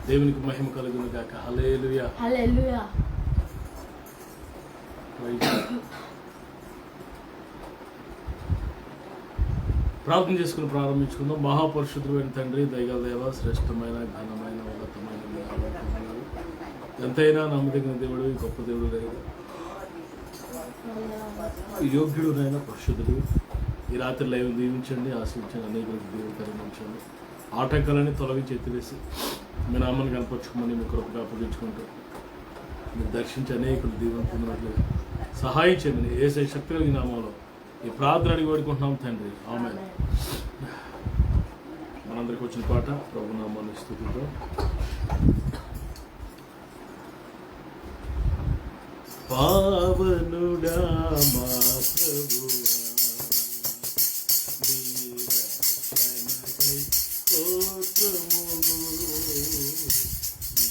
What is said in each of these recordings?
దేవునికి మహిమ కలుగును గాక. హల్లెలూయా, హల్లెలూయా. ప్రార్థన చేసుకుని ప్రారంభించుకుందాం. మహాపరిశుద్ధుడైన తండ్రి, దయగల దేవ, శ్రేష్టమైన ఘనమైన ఉన్నతమైన ఎంతైనా నమ్మదగిన దేవుడు, గొప్ప దేవుడు లేదు, యోగ్యుడునైనా పరిశుద్ధుడు. ఈ రాత్రి లైవ్ దీవించండి, ఆశించండి, అనేకులకు దేవుడు కరుణించండి. ఆటంకాలని తొలగించి ఎత్తివేసి మీ నామాన్ని కనపరుచుకోమని మీ కృపగా అప్పగించుకుంటూ మీరు దర్శించి అనేకులు దీవెన పొందినట్లుగా సహాయం చేయండి. యేసయ్య శక్తి కలిగిన నామంలో ఈ ప్రార్థన అడిగి వేడుకుంటున్నాం తండ్రి, ఆమేన్. మనందరికి వచ్చిన పాట ప్రభు నామాన్ని స్తుతిద్దాం. పావనుడా మా ప్రభువా, నీ రక్షణకై స్తోత్రములు, నీ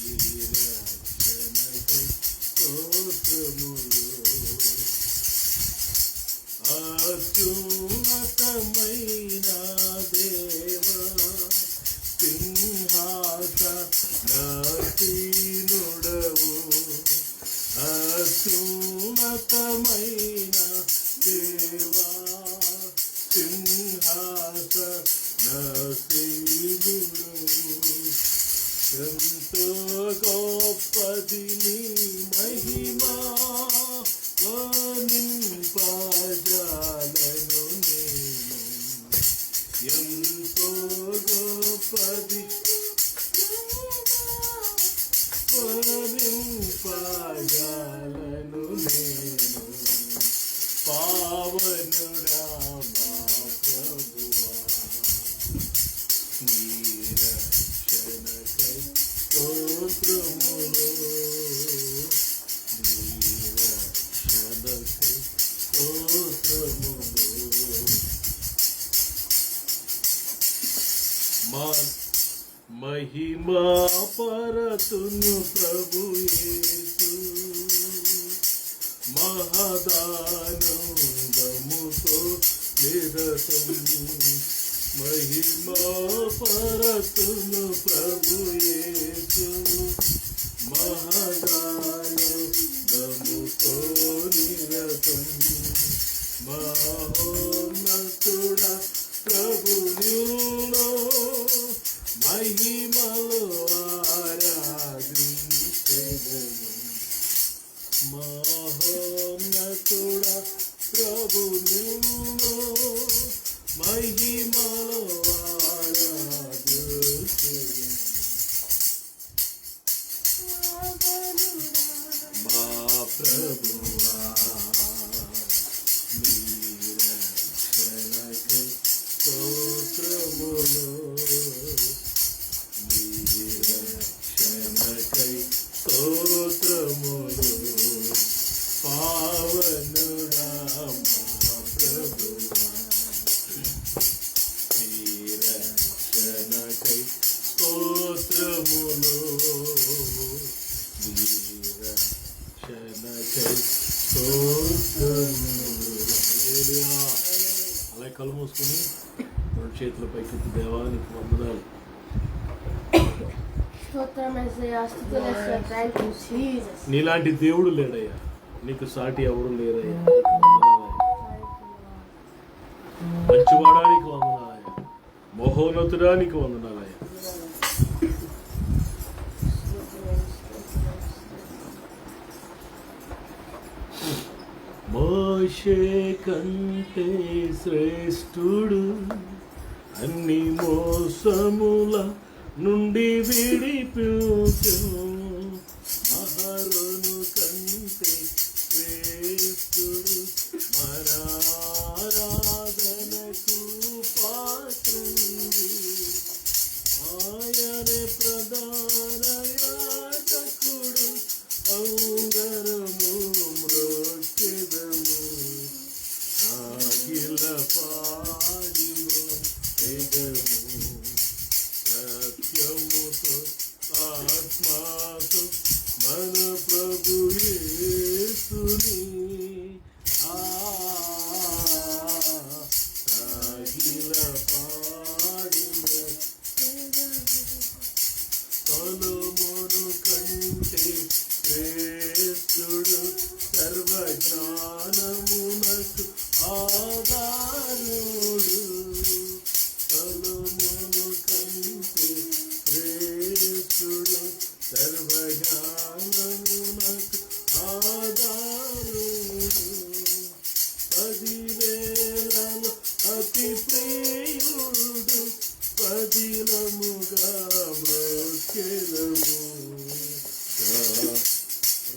రక్షణకై స్తోత్రములు. అత్యున్నతమైన దేవా, సింహాసనాసీనుడవు, అత్యున్నతమైన దేవా, సింహాసనాసీనుడవు. ఎంతో గొప్పది నీ మహిమా, వర్ణింపజాలను నేను. ఎంతో గొప్పది వర్ణింపజాలను నేను. పావనుడా మా ప్రభువా, నీ రక్షణకై స్తోత్రములు, నీ రక్షణకై స్తోత్రములు. మహిమా పరతును ప్రభు యేసు, మహదానందముతో నిరతం. మహిమా పరతును ప్రభు యేసు, మహదానందముతో నిరతం. మహోన్నతుడా ప్రభు నిన్ను మహిమలో ఆరాధించెదను. మహోన్నతుడా ప్రభు నిన్ను మహిమలో ఆరాధించెదను. మా ప్రభువా, నీ రక్షణకై స్తోత్రములు, నీ రక్షణకై స్తోత్రములు. పావనుడా మా ప్రభువా, నీ రక్షణకై స్తోత్రములు, నీ రక్షణకై స్తోత్రములు. హల్లెలూయా. అలా కళ్ళు మూసుకొని రెండు చేతుల పైకి దేవానికి వందనాలు. నీలాంటి దేవుడు లేడయ్యా, నీకు సాటి ఎవరు లేరయ్యా. మంచివాడానికి వందనాలయ్యా, మహోన్నతుడానికి వందనాలయ్యా. మోషే కంటే శ్రేష్ఠుడు, అన్ని మోసముల నుండి విడిపించు. అహరోను కంటే శ్రేష్ఠుడు, మనారాధనకు పాత్రుడు. ఆయనే ప్రధాన యాజకుడు, ఔంగరము మ్రోక్కెదము. సాగిల పాడి మృగము, సత్యముతో ఆత్మతో మన ప్రభు యేసుని సాగిల పాడి శ్రేష్ఠుడు సర్వజ్ఞానమునకు ఆధారుడు సొలొమోను కంటే శ్రేష్ఠుడు సర్వజ్ఞానమునకు ఆధారుడు 10,000 అతి ప్రియుడు పదిలముగా మ్రొక్కెదము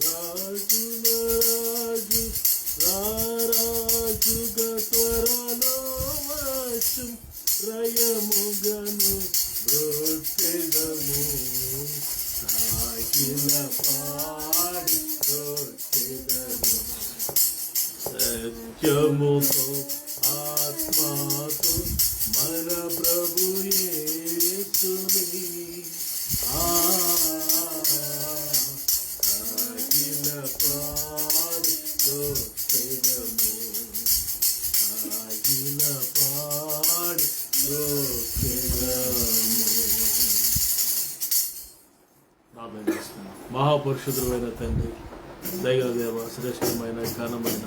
రాజుల రాజు రారాజుగా త్వరలో వచ్చు రయముగను మ్రొక్కెదము సాగిల పాడి మ్రొక్కెదము సత్యముతో ఆత్మతో మన ప్రభు యేసుని సాగిల పాడి మ్రొక్కెదము సాగిల పాడి మ్రొక్కెదము. ప్రార్థన చేస్తున్నాం. మహాపురుషుడైన తండ్రి, దయగల దేవ, శ్రేష్టమైన ఘనమైన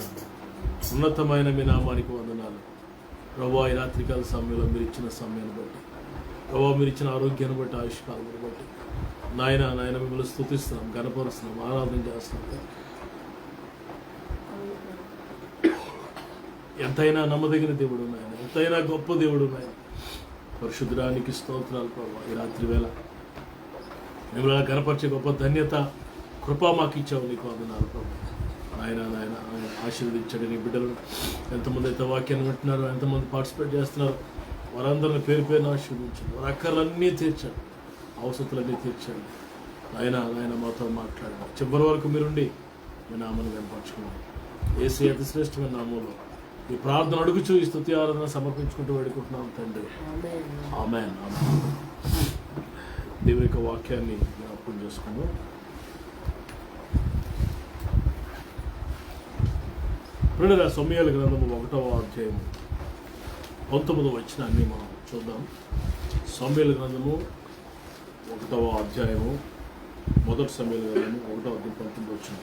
ఉన్నతమైన మీ నామానికి వందనాలు ప్రభువా. ఈ రాత్రికాల సమయంలో మీరు ఇచ్చిన సమయాన్ని బట్టి ప్రభువా, మీరు ఇచ్చిన ఆరోగ్యాన్ని బట్టి ఆయుష్కాలను బట్టి నాయన మిమ్మల్ని స్తుతిస్తున్నాం, ఘనపరుస్తున్నాం, ఆరాధన చేస్తున్నాం. ఎంతైనా నమ్మదగిన దేవుడు నాయన, ఎంతైనా గొప్ప దేవుడు నాయన. పరిశుద్ధానికి స్తోత్రాలు ప్రభువా. ఈ రాత్రి వేళ మిమ్మల్ని కనపరిచే గొప్ప ధన్యత కృప మాకు ఇచ్చావు, నీకు వందనాలు ప్రభు. ఆయన ఆశీర్వదించండి నీ బిడ్డలను. ఎంతమంది అయితే వాక్యాన్ని వింటున్నారు, ఎంతమంది పార్టిసిపేట్ చేస్తున్నారు, వారందరిని పేరు పేరున ఆశీర్వదించండి. వారి అక్కర్లన్నీ తీర్చండి, అవసరాలన్నీ తీర్చండి. ఆయన మాతో మాట్లాడండి. చివరి వరకు మీరుండి మీ నామాన్ని కనపరచుకున్నాం. యేసయ్య అతి శ్రేష్టమైన నామంలో ఈ ప్రార్థన అడుగుచూ ఈ స్తుతి ఆరాధన సమర్పించుకుంటూ వేడుకుంటున్నాం తండ్రి. ఆమేన్. దేవుని యొక్క వాక్యాన్ని జ్ఞాపకం చేసుకుందాం. ప్రియులారా, సమూయేలు గ్రంథము 1వ అధ్యాయము 19వ వచనాన్ని మనం చూద్దాం. సమూయేలు గ్రంథము 1వ అధ్యాయము, మొదటి సమూయేలు గ్రంథము 1వ అధ్యాయం 19వ వచనం.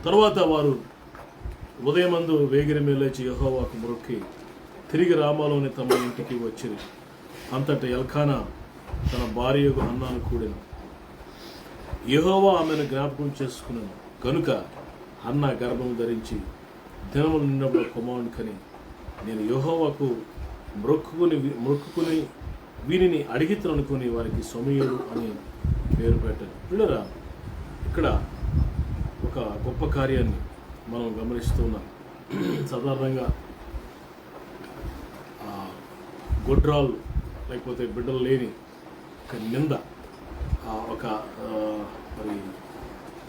తరువాత వారు ఉదయమందు వేగిరమే లేచి యెహోవాకు మొక్కి తిరిగి రామాలోని తమ ఇంటికి వచ్చిరి. అంతటా ఎల్కానా తన భార్యకు హన్నాను కూడెను. యెహోవా ఆమెను జ్ఞాపకం చేసుకున్నాను కనుక హన్నా గర్భం ధరించి దినములు నిన్నప్పుడు కుమారుని కని నేను యెహోవాకు మొక్కుకుని వీరిని అడిగితనుకొని వారికి సమూయేలు అని పేరు పెట్టాను. పిల్లరా, ఇక్కడ ఒక గొప్ప కార్యాన్ని మనం గమనిస్తున్నాం. సాధారణంగా గొడ్రాలు లేకపోతే బిడ్డలు లేని ఒక నింద, మరి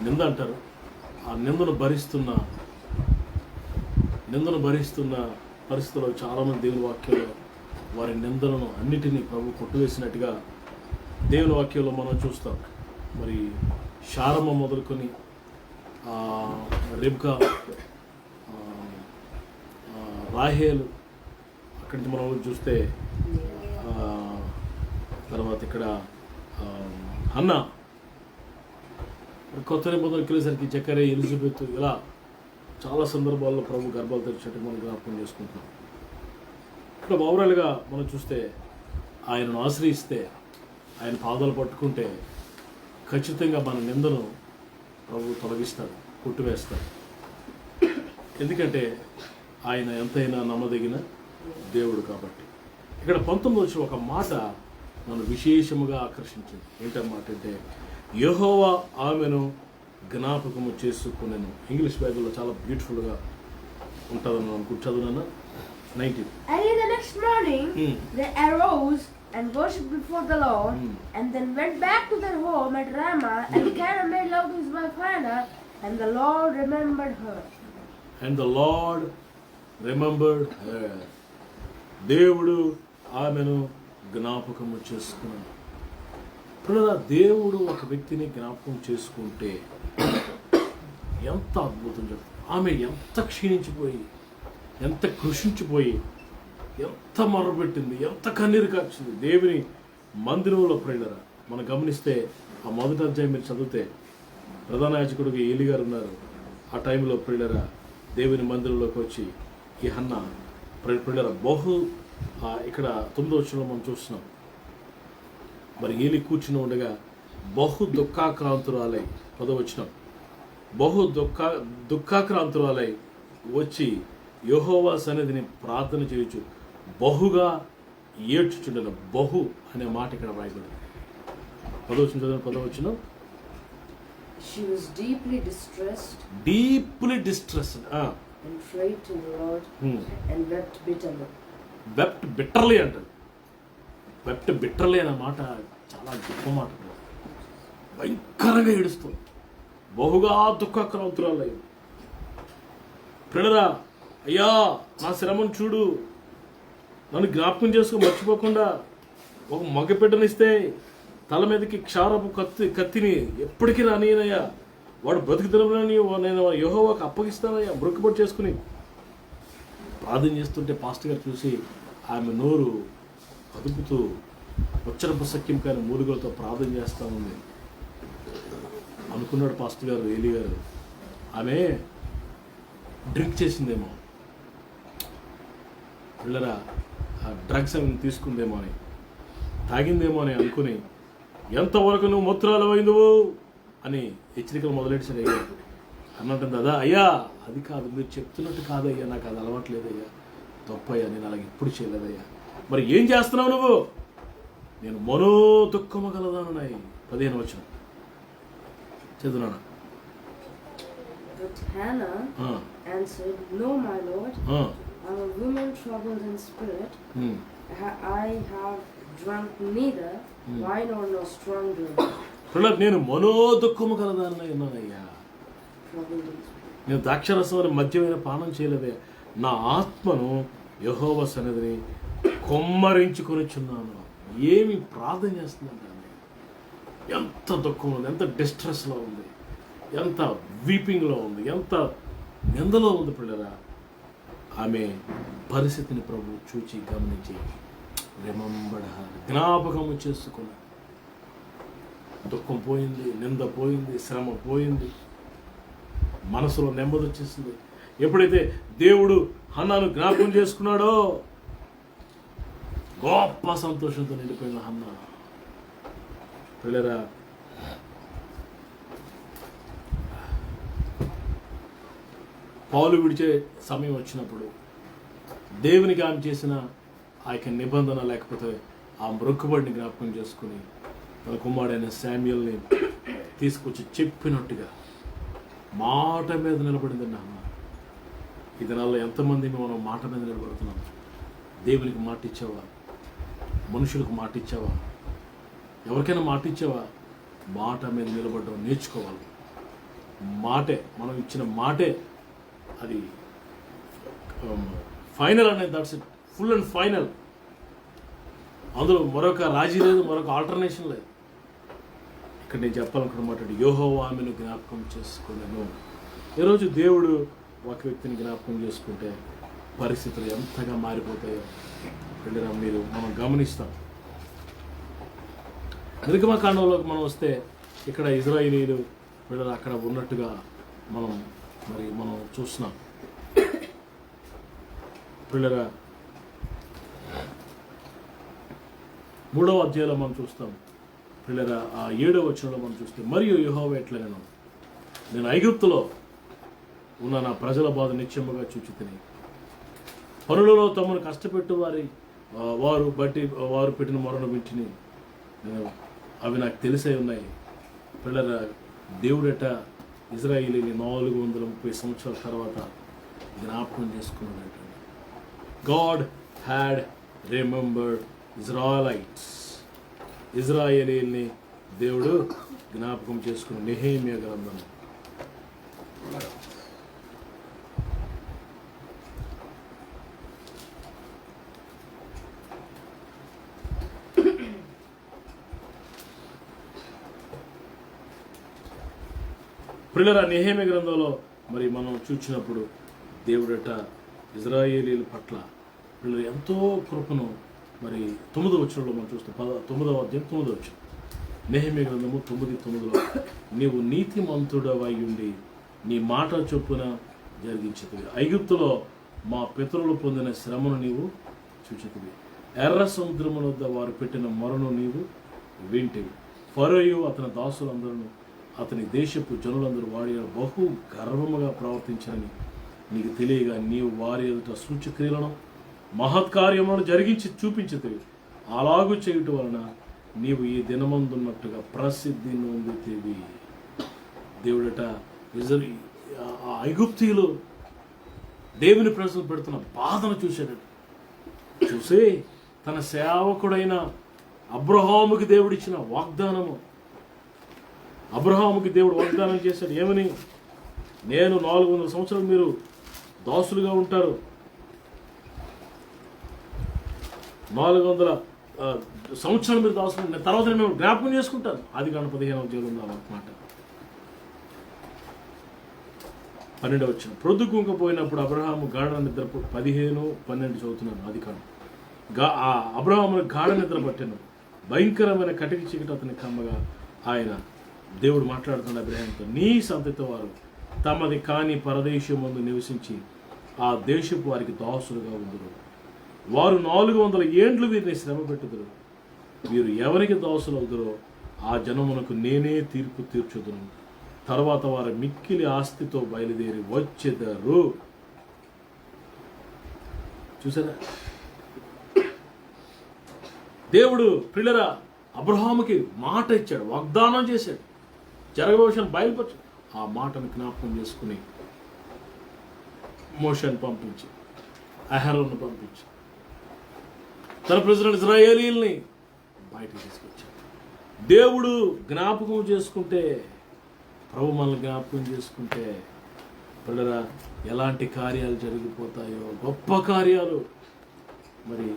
నింద అంటారు. ఆ నిందను భరిస్తున్న పరిస్థితుల్లో చాలామంది దేవుని వాక్యంలో వారి నిందలను అన్నిటినీ ప్రభు కొట్టువేసినట్టుగా దేవుని వాక్యంలో మనం చూస్తాం. మరి శారమ్మ మొదలుకొని రెబ్కా, రాహేలు, అక్కడి నుంచి మనం చూస్తే తర్వాత ఇక్కడ హన్నా, కొత్త నిబంధనకి వెళ్ళేసరికి జకరియా, ఎలిజబెత్, ఇలా చాలా సందర్భాల్లో ప్రభు గర్భాలు తెరిచేట్టు మనం జ్ఞాపకం చేసుకుంటాం. ఇక్కడ ఓవరాల్గా మనం చూస్తే ఆయనను ఆశ్రయిస్తే, ఆయన పాదాలు పట్టుకుంటే ఖచ్చితంగా మన నిందను ప్రభు తొలగిస్తాడు, కొట్టివేస్తాడు. ఎందుకంటే ఆయన ఎంతైనా నమ్మదగిన దేవుడు కాబట్టి. ఇక్కడ 19 వచ్చి ఒక మాట నన్ను విశేషముగా ఆకర్షించింది. ఏంటన్నమాట అంటే, యెహోవా ఆమెను జ్ఞాపకము చేసుకునేను. ఇంగ్లీష్ బైబిల్లో చాలా బ్యూటిఫుల్గా ఉంటుందని అనుకుంటు చదువునా 19. Early the next morning, they arose and worshipped before the Lord, and then went back to their home at Ramah. Elkanah made love to his wife Hannah, and the Lord remembered her. దేవుడు ఆమెను జ్ఞాపకము చేసుకున్నాడు. ఇప్పుడు దేవుడు ఒక వ్యక్తిని జ్ఞాపకం చేసుకుంటే ఎంత అద్భుతం జరుగుతుంది. ఆమె ఎంత క్షీణించిపోయి, ఎంత కృషించిపోయి, ఎంత మొరబెట్టింది, ఎంత కన్నీరు కార్చింది దేవుని మందిరంలో. ప్రియులరా, మనం గమనిస్తే ఆ మొదటి అధ్యాయం మీరు చదివితే ప్రధాన యాజకుడికి ఏలి గారు ఉన్నారు. ఆ టైంలో ప్రియులరా దేవుని మందిరంలోకి వచ్చి ఈ హన్న ప్రియులరా ఇక్కడ 9వ వచనంలో మనం చూస్తున్నాం. మరి ఏలి కూర్చుని ఉండగా బహు దుఃఖాక్రాంతురాలై 10వ వచనం బహు దుఃఖాక్రాంతురాలై వచ్చి యెహోవా సన్నిధిని ప్రార్థన చేయొచ్చు బహుగా ఏడ్చుచుండెను. బహు అనే మాట ఇక్కడ రాయబడింది. 10వ వచనం చదవండి. 10వ వచనం She was deeply distressed and prayed to the Lord and wept bitterly. Wept bitterly అంటారు. వెప్ట్ బిట్టర్లీ అనే మాట చాలా గొప్ప మాట. భయంకరంగా ఏడుస్తుంది. బహుగా దుఃఖాక్రాంతురాలై ప్రియులారా అయ్యా నా శ్రమను చూడు, నన్ను జ్ఞాపకం చేసుకో, మర్చిపోకుండా ఒక మగబిడ్డనిస్తే తల మీదకి క్షారపు కత్తిని ఎప్పటికీ రానియనయ్యా, వాడు బ్రతుకుతున్నా నేను యెహోవాకు అప్పగిస్తానయ్యా మొక్కుబడి చేసుకుని ప్రార్థన చేస్తుంటే పాస్టర్ గారు చూసి ఆమె నోరు కదుపుతూ వచ్చరపు సఖ్యం కానీ మూలుగులతో ప్రార్థన చేస్తూ ఉంది. అనుకున్నాడు పాస్టర్ గారు ఏలి గారు ఆమె డ్రింక్ చేసిందేమో, పిల్లరా డ్రగ్స్ అవి తీసుకుందేమో అని, తాగిందేమో అని అనుకుని ఎంతవరకు నువ్వు మూత్రాలు అయిందువు అని హెచ్చరికలు మొదలెట్టాడు. అయ్యా అన్నట్టు కదా, అయ్యా అది కాదు, మీరు చెప్తున్నట్టు కాదయ్యా, నాకు అది అలవాట్లేదయ్యా, తప్పయ్యా, నేను అలాగే ఎప్పుడు చేయలేదయ్యా. మరి ఏం చేస్తున్నావు నువ్వు? నేను మనో దుఃఖము గలదానున్నాయి. 15వ వచనం చదువునా. But Hannah answered, No, my Lord, I am a woman troubled in spirit. I have drunk neither wine nor no strong drink. నేను మనో దుఃఖము గలదానై ఉన్నానయ్యా, నేను ద్రాక్షరసం అని మద్యమైన పానం చేయలేదే, నా ఆత్మను యెహోవా సన్నిధిని కొమ్మరించుకొనిచున్నాను. ఏమి ప్రార్థన చేస్తున్నాను, ఎంత దుఃఖం ఉంది, ఎంత డిస్ట్రెస్లో ఉంది, ఎంత వీపింగ్లో ఉంది, ఎంత నిందలో ఉంది. పిల్లరా ఆమె పరిస్థితిని ప్రభు చూచి గమనించి జ్ఞాపకము చేసుకున్నాను. దుఃఖం పోయింది, నింద పోయింది, శ్రమ పోయింది, మనసులో నెమ్మది వచ్చేసింది. ఎప్పుడైతే దేవుడు హన్నాను జ్ఞాపకం చేసుకున్నాడో గొప్ప సంతోషంతో నిండిపోయిన హన్న. పిల్లరా పాలు విడిచే సమయం వచ్చినప్పుడు దేవునికి ఆమె చేసిన ఆ యొక్క నిబంధన లేకపోతే ఆ మొక్కుబడిని జ్ఞాపకం చేసుకుని తన కుమారుడైన శామ్యూల్ని తీసుకొచ్చి చెప్పినట్టుగా మాట మీద నిలబడిందండి అమ్మ. ఈ దినాల్లో ఎంతమంది మనం మాట మీద నిలబడుతున్నాం? దేవునికి మాట ఇచ్చావా? మనుషులకు మాట ఇచ్చావా? ఎవరికైనా మాట ఇచ్చావా? మాట మీద నిలబడడం నేర్చుకోవాలి. మాటే, మనం ఇచ్చిన మాటే అది ఫైనల్ అనేది. That's it, full and final. అందులో మరొక రాజీ లేదు, మరొక ఆల్టర్నేషన్ లేదు. ఇక్కడ నేను చెప్పాలనుకున్న మాట, యెహోవా ఆమెను జ్ఞాపకం చేసుకున్నాను. ఈరోజు దేవుడు ఒక వ్యక్తిని జ్ఞాపకం చేసుకుంటే పరిస్థితులు ఎంతగా మారిపోతాయో పిల్లరా మనం గమనిస్తాం. నిర్గమకాండంలోకి మనం వస్తే ఇక్కడ ఇజ్రాయేలీలు పిల్లలు అక్కడ ఉన్నట్టుగా మనం చూస్తున్నాం. పిల్లరా 3వ అధ్యాయంలో మనం చూస్తాం. పిల్లరా ఆ 7వ వచనంలో మనం చూస్తే, మరియు యెహోవా ఎట్లనెను, నేను ఐగుప్తులో ఉన్న నా ప్రజల బాధ నిత్యముగా చూచితిని. పనులలో తమను కష్టపెట్టు వారు పెట్టిన మొరను వింటిని, అవి నాకు తెలిసే ఉన్నాయి. పిల్లరా దేవుడట ఇజ్రాయేలీని 430 సంవత్సరాల తర్వాత జ్ఞాపకం చేసుకున్నాడట. God had remembered Israelites. ఇజ్రాయేలీల్ని దేవుడు జ్ఞాపకం చేసుకున్న నెహెమ్యా గ్రంథం. ప్రియులారా నెహెమ్యా గ్రంథంలో మనం చూసినప్పుడు దేవుడట ఇజ్రాయేలీల పట్ల వీళ్ళు ఎంతో కృపను 9వ వచనంలో మనం చూస్తాం. 9వ అధ్యాయం 9వ వచనం. నెహెమ్యా గ్రంథము 9:9 నీవు నీతిమంతుడవై ఉండి నీ మాట చొప్పున జరిగించుతుంది. ఐగుప్తులో మా పితరులు పొందిన శ్రమను నీవు చూచుతుంది. ఎర్ర సముద్రముల వద్ద వారు పెట్టిన మొరను నీవు వింటివి. ఫరోయు అతని దాసులందరూ అతని దేశపు జనులందరూ వాడి బహు గర్వముగా ప్రవర్తించారని నీకు తెలియగా నీవు వారి ఎదుట సూచక్రియలను మహత్కార్యములను జరిగించి చూపించుతుంది. అలాగూ చేయుట వలన నీవు ఈ దినమందున్నట్టుగా ప్రసిద్ధి నొందుతేవి. దేవుడట ఐగుప్తీయులు దేవుని ప్రజలు పెడుతున్న బాధను చూశాడట. చూసి తన సేవకుడైన అబ్రహాముకి దేవుడిచ్చిన వాగ్దానము, అబ్రహాముకి దేవుడు వాగ్దానం చేశాడు. ఏమని? నేను 400 సంవత్సరాలు మీరు దాసులుగా ఉంటారు, 400 సంవత్సరాలు మీరు దాసులు, తర్వాత మేము జ్ఞాపకం చేసుకుంటాను. ఆదికాండం 15వ మాట. 12 ప్రొద్దుకుంకపోయినప్పుడు అబ్రహాము గాఢ నిద్ర 15-12 చదువుతున్నాను. ఆదికాండం. అబ్రహాము గాఢ నిద్ర పట్టాను, భయంకరమైన కటికి చీకటి అతని కమ్మగా. ఆయన దేవుడు మాట్లాడుతున్న అబ్రహాముతో, నీ సంతతి వారు తమది కాని పరదేశం ముందు నివసించి ఆ దేశపు వారికి దాసులుగా ఉందరు. వారు 400 ఏండ్లు వీరిని శ్రమ పెట్టుదురు. వీరు ఎవరికి దాసులు అవుదురో ఆ జనమునకు నేనే తీర్పు తీర్చుదును. తర్వాత వారు మిక్కిలి ఆస్తితో బయలుదేరి వచ్చేదారు. చూసారా? దేవుడు పిల్లరా అబ్రహాముకి మాట ఇచ్చాడు, వాగ్దానం చేశాడు, జరగబోషన్ బయలుపరచాడు. ఆ మాటను జ్ఞాపకం చేసుకుని మోషేను పంపించి, అహరోను పంపించి తన ప్రజలు ఇశ్రాయేలీయుల్ని బయటకు తీసుకొచ్చాడు. దేవుడు జ్ఞాపకం చేసుకుంటే, ప్రభు మనల్ని జ్ఞాపకం చేసుకుంటే పిల్లరా ఎలాంటి కార్యాలు జరిగిపోతాయో, గొప్ప కార్యాలు మరి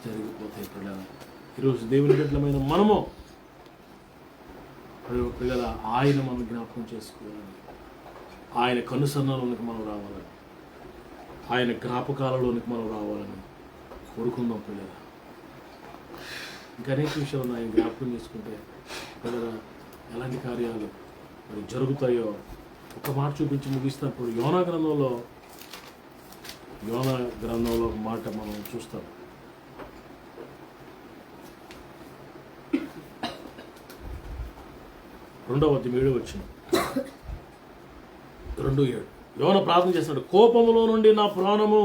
జరిగిపోతాయి. పిల్లల ఈరోజు దేవుని బిడ్డలమైన మనము పిల్లల ఆయన మనం జ్ఞాపకం చేసుకోవాలని, ఆయన కనుసన్నలోనికి మనం రావాలని, ఆయన జ్ఞాపకాలలోనికి మనం రావాలని కోరుకుందాం. పిల్లల ఇంకా అనేక విషయాలు ఆయన జ్ఞాపకం చేసుకుంటే పిల్లల ఎలాంటి కార్యాలు మరి జరుగుతాయో ఒక మాట చూపించి ముగిస్తున్నప్పుడు యోనా గ్రంథంలో ఒక మాట మనం చూస్తాం. 2:7 యోనా ప్రార్థన చేస్తున్నాడు. కోపములో నుండి నా ప్రాణము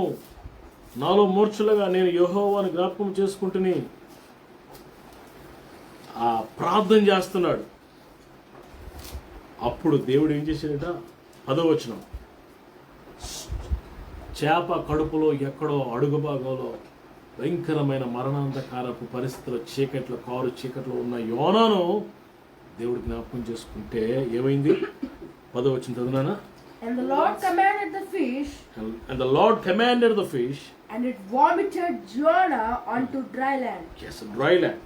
నాలో మూర్ఛలుగా నేను యెహోవాను జ్ఞాపకం చేసుకుంటుని ఆ ప్రార్థన చేస్తున్నాడు. అప్పుడు దేవుడు ఏం చేశాడట? 10వ చేప కడుపులో ఎక్కడో అడుగు భాగంలో భయంకరమైన మరణాంధకారపు పరిస్థితుల్లో కారు చీకట్లో ఉన్న యోనాను దేవుడు జ్ఞాపకం చేసుకుంటే ఏమైంది? 10వ చదువునానా? And the Lord commanded the fish. And the Lord commanded the fish. And it vomited Jonah onto dry land. Yes, dry land.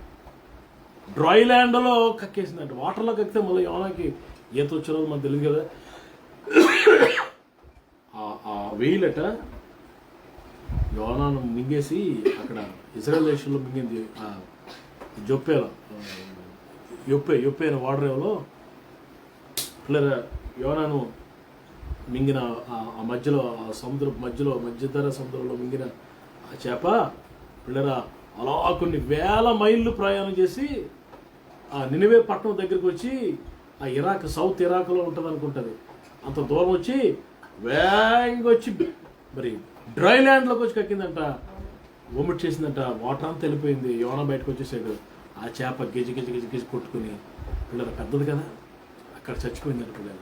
Dry ల్యాండ్లో కక్కేసిందంట. వాటర్లో కక్కితే మళ్ళీ యోనాకి ఈత వచ్చేది మనకు తెలియదు కదా. ఆ వెయిలట యోనాను మింగేసి అక్కడ ఇజ్రాయెల్ దేశంలో మింగింది. యొప్పే అనే వాడరేవులో పిల్లల యోనాను మింగిన ఆ మధ్యలో ఆ సముద్రం మధ్యధర సముద్రంలో మింగిన ఆ చేప పిల్లరా అలా కొన్ని వేల మైళ్ళు ప్రయాణం చేసి ఆ నినివే పట్టణం దగ్గరికి వచ్చి ఆ సౌత్ ఇరాక్లో ఉంటుంది అనుకుంటుంది, అంత దూరం వచ్చి వేగంగా వచ్చి మరి డ్రై ల్యాండ్లోకి వచ్చి కక్కిందంట. వొమిట్ చేసిందంట. వాటర్ అంతా వెళ్ళిపోయింది. యోనా బయటకు వచ్చేసాడు. ఆ చేప గెజి కొట్టుకుని పిల్లల పెద్దది కదా అక్కడ చచ్చిపోయిందంట. పిల్లల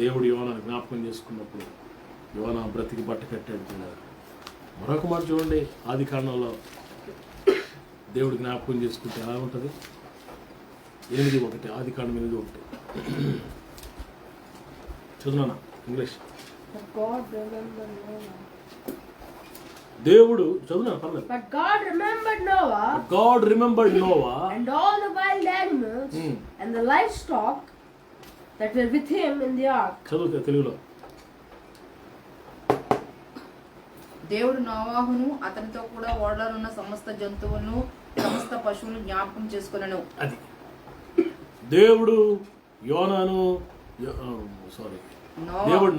దేవుడు యోనాను జ్ఞాపకం చేసుకున్నప్పుడు యోనా బ్రతికి బట్ట కట్టాడు. పిల్లలు మరొక మాట చూడండి, ఆదికాండంలో దేవుడు జ్ఞాపకం చేసుకుంటే ఎలా ఉంటుంది? 8:1 ఆదికాండం 8:1 చదువునా ఇంగ్లీష్. దేవుడు చదువునా పర్లేదు. But God remembered Noah. And all the wild animals and the livestock that were with him in the ark. చదువు తెలుగులో. దేవుడు నోవాహును అతనితో కూడా ఓడలో ఉన్న సమస్త జంతువులను సమస్త పశువులను జ్ఞాపకం చేసుకున్నాను. అది దేవుడు దేవుడు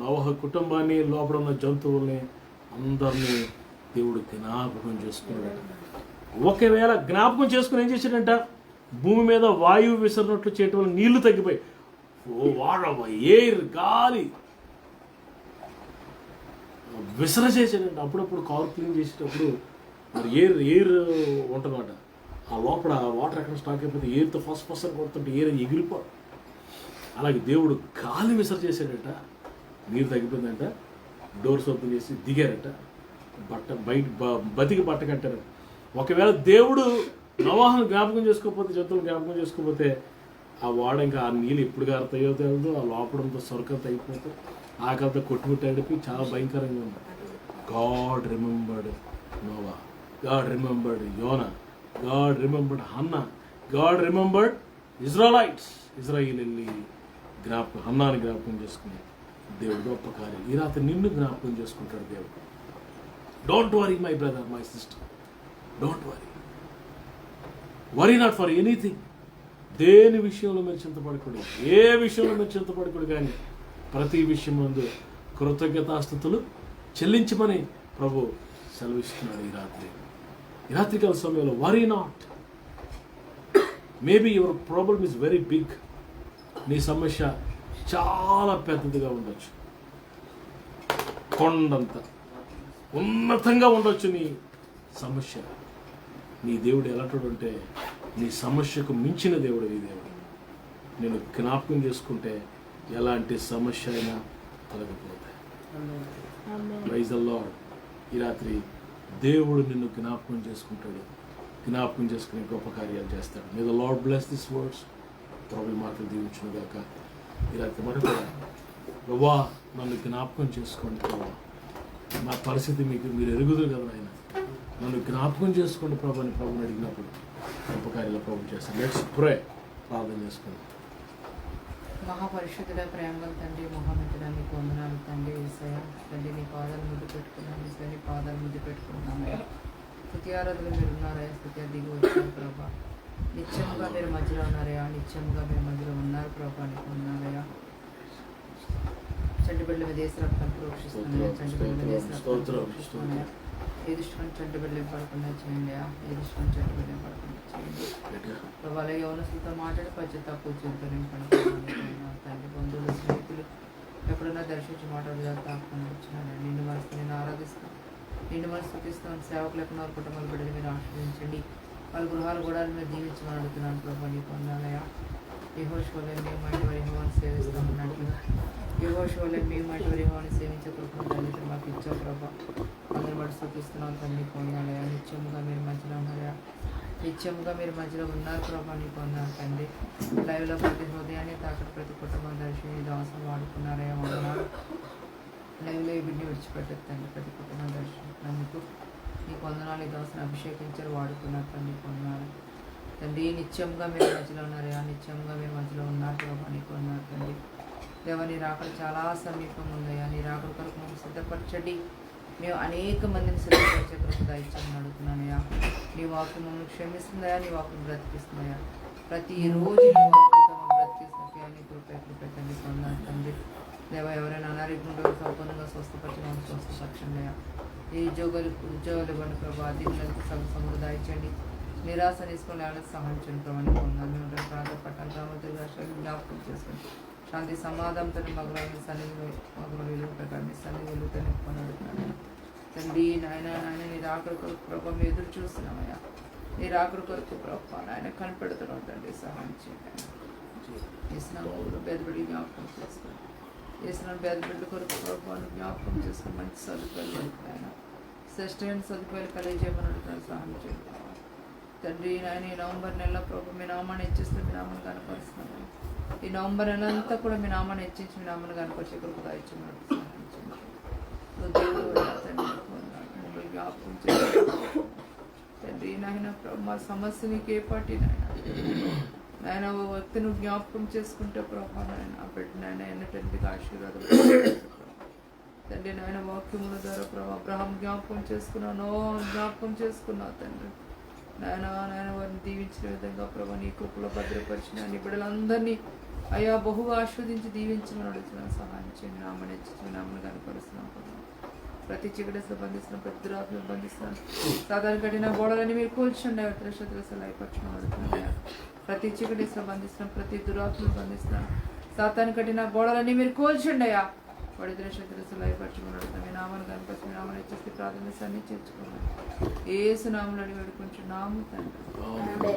నోవహ కుటుంబాన్ని, లోపల ఉన్న జంతువుల్ని అందరినీ దేవుడు జ్ఞాపకం చేసుకున్నాడు. ఒకవేళ జ్ఞాపకం చేసుకుని ఏం చేశాడంట, భూమి మీద వాయువు విసరినట్లు చేయటం వల్ల నీళ్లు తగ్గిపోయి ఎయిర్ గాలి విసరచేసాడంట. అప్పుడప్పుడు కారు క్లీన్ చేసేటప్పుడు మరి ఎయిర్ ఉంటుందన్నమాట. ఆ లోపల వాటర్ ఎక్కడ స్టాక్ అయిపోతే ఎయిర్తో ఫస్ట్ కొడుతుంటే ఎయిర్ ఎగిరిపో. అలాగే దేవుడు గాలి విసరచేసాడట, నీరు తగ్గిపోయిందంట, డోర్స్ ఓపెన్ చేసి దిగారట, బతికి బట్ట కట్టారు. ఒకవేళ దేవుడు నోవాహును జ్ఞాపకం చేసుకోకపోతే, జంతువులు జ్ఞాపకం చేసుకోకపోతే ఆ వాడ ఇంకా ఆ నీళ్ళు ఎప్పుడు గారుతాయో తెలియదు. ఆ లోపడంతో సొరకంత అయిపోతే ఆకలితో కొట్టుకుట్టాడిపి చాలా భయంకరంగా ఉంది. God remembered Noah, God remembered Jonah, God remembered Hannah, God remembered Israel వెళ్ళి హన్నాని జ్ఞాపకం చేసుకుని దేవుడు గొప్ప కార్యం. ఈ రాత్రి నిన్ను జ్ఞాపకం చేసుకుంటాడు దేవుడు. Don't worry my brother, my sister, don't worry not for anything. దేని విషయంలో మీరు చింతపడకూడదు, ఏ విషయంలో మీరు చింతపడకూడదు, కానీ ప్రతి విషయం ముందు కృతజ్ఞతాస్తుతులు చెల్లించమని ప్రభు సెలవిస్తున్నాడు. ఈ రాత్రికాల సమయంలో worry not. Maybe your problem is very big. నీ సమస్య చాలా పెద్దదిగా ఉండొచ్చు, కొండంత ఉన్నతంగా ఉండొచ్చు నీ సమస్య. నీ దేవుడు ఎలాంటి అంటే నీ సమస్యకు మించిన దేవుడు ఈ దేవుడు. నేను జ్ఞాపకం చేసుకుంటే ఎలాంటి సమస్య అయినా తొలగిపోతాయి. Praise the Lord. ఈ రాత్రి దేవుడు నిన్ను జ్ఞాపకం చేసుకుంటాడు, జ్ఞాపకం చేసుకుని గొప్ప కార్యాలు చేస్తాడు. May the Lord bless this words. ప్రభు మాటలు దీవించును గాక. ఈ రాత్రి మరొక ప్రభా నన్ను జ్ఞాపకం చేసుకోండి ప్రభా, నా పరిస్థితి మీరు ఎరుగుదురు కదా ఆయన, నన్ను జ్ఞాపకం చేసుకోండి ప్రభు అని ప్రభుని అడిగినప్పుడు గొప్ప కార్యాలు ప్రభు చేస్తాను. Let's pray. ప్రార్థన చేసుకోండి. మహాపరిశుద్ధుల ప్రేమగల తండ్రి, మహామంతుడా నీకు వందనాలు తండ్రి. యేసయ్యా తండ్రి, నీ పాదాలు ముద్దు పెట్టుకున్నాను, నీ పాదాలు ముద్దు పెట్టుకున్నాను. స్తుతి ఆరాధనలు మీరు ఉన్నారయ్యా, స్తుతి దిగి వచ్చారు ప్రభా. నిత్యముగా మీరు మధ్యలో ఉన్నారయ్యా, నిత్యముగా మీరు మధ్యలో ఉన్నారు ప్రభా, నీకు ఉన్నారయ్యా. చంటి బిడ్డల మీద వేసి రక్తం ప్రోక్షిస్తున్నాయా, చంటి బిడ్డల మీద వేసి రక్తం ప్రోక్షిస్తున్నాయా. ఏ దృష్టిని చంటి బిడ్డలు పడకుండా చేయండి, ఏ దృష్టిని చంటి బిడ్డలు పడకుండా చేయండి ప్రభా. అలాగే యవనస్తులతో మాట్లాడి పచ్చత కూర్చొని పడుతున్నాను తండ్రి. బంధువులు, స్నేహితులు ఎప్పుడైనా దర్శించి మాట్లాడేదాకా తాకుండా వచ్చినాను. నిన్ను మనసు నేను ఆరాధిస్తాను, నిన్ను మనసు స్థుతిస్తాను. సేవకులు ఎక్కడ కుటుంబాల బిడ్డలు మీరు ఆశ్రయించండి, వాళ్ళ గృహాలు కూడా మీరు దీవించమని అడుగుతున్నాను ప్రభా. నీకు వందనాలయ్యా. యెహోషువలో మేము అటువంటి యెహోవాను సేవిస్తామన్నట్లు యెహోషువలో మేము అటువంటి యెహోవాను సేవించే కృపను మాకు ఇచ్చావు ప్రభా. అందరి బట్టి స్థుతిస్తున్నాం తండ్రి. నీకు వందనాలయ్యా. నిత్యముగా మీరు మధ్యలో ఉన్నారయ్యా, నిత్యముగా మీరు మధ్యలో ఉన్నారు ప్రభా. నీకు వందనాలు తండ్రి. లైవ్లో ప్రతి హృదయాన్ని తాకటి ప్రతి కుటుంబం దర్శించి దాసం వాడుకున్నారయ్యా, వందనాలు. లైవ్లో ఈ బిడ్డని విడిచిపెట్టదు తండ్రి, ప్రతి కుటుంబం దర్శించినందుకు నీకు వందనాలు. ఈ దాసుని అభిషేకించారు, వాడుకున్నారు తండ్రి. నీకు వందనాలు తండ్రి. నిత్యంగా మీరు మధ్యలో ఉన్నారయ్యా, నిత్యంగా మీరు మధ్యలో ఉన్నారు ప్రభా. నీకు వందనాలు తండ్రి. దేవా నీ రాకడ చాలా సమీపం ఉందయ్యా, నీ రాకడ కొరకు మేము సిద్ధపరచండి. మేము అనేక మందిని సిద్ధపరిచే కృప దయచేయమని అడుగుతున్నానయ్యా. నీ వాక్యం మమ్మల్ని క్షమిస్తుందయా, నీ వాక్యం బ్రతికిస్తుందయా. ప్రతిరోజు నీ వాక్యంతో మమ్మల్ని బ్రతికిస్తున్నట్టుగా నీ కృప తండ్రి. పొందాలి తండ్రి. దేవా ఎవరైనా అనారోగ్యంలో సంపూర్ణంగా స్వస్థపరిచి మమ్మల్ని స్వస్థపరచండి అయ్యా. ఈ ఉద్యోగాలు ఇవ్వండి ప్రభా. దీనికి సముదాయించండి. నిరాశ తీసుకొని వాళ్ళకి సహాయం చేయండి ప్రభా. నీకు వందనాలు. మేము ప్రాంత పట్టణ గ్రామాల రాష్ట్రాలు జ్ఞాపకం చేసుకోండి. శాంతి సమాధానంతో మగవాళ్ళని సన్నిధి మగవాళ్ళు ప్రకారం సన్నిధి వెలుగుతో నింపుకొని అడుగుతున్నాను తండ్రి. నాయన నీ రాకడ కొరకు ప్రభావ మేము ఎదురు చూస్తున్నామయ్యా. నీ రాకడ కొరకు ప్రభావ నాయన కనిపెడుతున్నాం తండ్రి. సహాయం చేయండి. వేసిన ఊరు బెదబడి జ్ఞాపకం చేసుకోండి. వేసిన బెదబిడ్డ కొరకు ప్రభావాన్ని జ్ఞాపకం చేసుకుని మంచి సదుపాయాలు పడుతున్నాయన శ్రేష్టమైన సదుపాయాలు కలిగజేయమని అడుగుతున్నాను. సహాయం చేయండి తండ్రి. నాయన ఈ నవంబర్ నెలలో ప్రభు మీ నామాన్ని హెచ్చిస్తూ మీ నామాన్ని కనపరుస్తున్నాను. ఈ నవంబర్ నెల అంతా కూడా మీ నామాన్ని హెచ్చించి మీ నామాన్ని కనపరిచే కృప దయచేయమని తండ్రి. జ్ఞాపకం చేయండి తండ్రి. నాయన మా సమస్య నీకు ఏ పాటి నాయన ఓ వ్యక్తిని జ్ఞాపకం చేసుకుంటే ప్రభా నాయన ఆ బిడ్డ నాయన ఎన్నటెందుకు ఆశీర్వాదం తండ్రి నాయన వాక్యముల ద్వారా ప్రభా అబ్రహాం జ్ఞాపకం చేసుకున్నాను జ్ఞాపకం చేసుకున్నావు తండ్రి నాయన వారిని దీవించిన విధంగా ప్రభా నీ కృపలో భద్రపరిచిన నీ బిడ్డలందరినీ అయా బహుగా ఆస్వాదించి దీవించమని అడుగుతున్నాను. సహాయం చేయండి. నామని హెచ్చించి నామని కనపరుస్తున్నాం ప్రభా. ప్రతి చీకటిలో బంధిస్తున్నాం, ప్రతి దురాత్మను బంధిస్తున్నాం. సాధారణ కఠిన గోడలని మీరు కూల్చండి. శత్రులు అయిపరచమని అడుగుతున్నాను. ప్రతి చీకటిలో బంధిస్తున్నాం, ప్రతి దురాత్మను బంధిస్తున్నాం. సాతాను కట్టిన గోడలన్నీ మీరు కూల్చండి అయ్యా. పడిద్ర శత్రులు అయిపరచమని అడుగుతాం. మీ నామాన్ని కనపరిచి మీ నామని హెచ్చిస్తే ప్రార్థన చేర్చుకున్నాం. యేసు నామములో అడిగి వేడుకుంటున్నాము తండ్రి.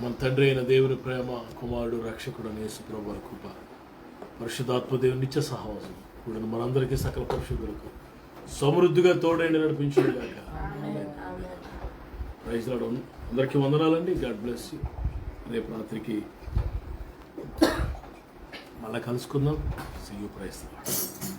మన తండ్రి అయిన దేవుని ప్రేమ, కుమారుడు రక్షకుడు యేసు ప్రభువు వారి కృప, పరిశుద్ధాత్మ దేవుని నిత్య సహవాసం కూడా మనందరికీ సకల పరిశుద్ధులకు సమృద్ధిగా తోడైండి నడిపించుగాక. Praise Lord. అందరికీ వందనాలండి. God bless you. రేపు రాత్రికి మళ్ళీ కలుసుకుందాం. See you. Praise lord.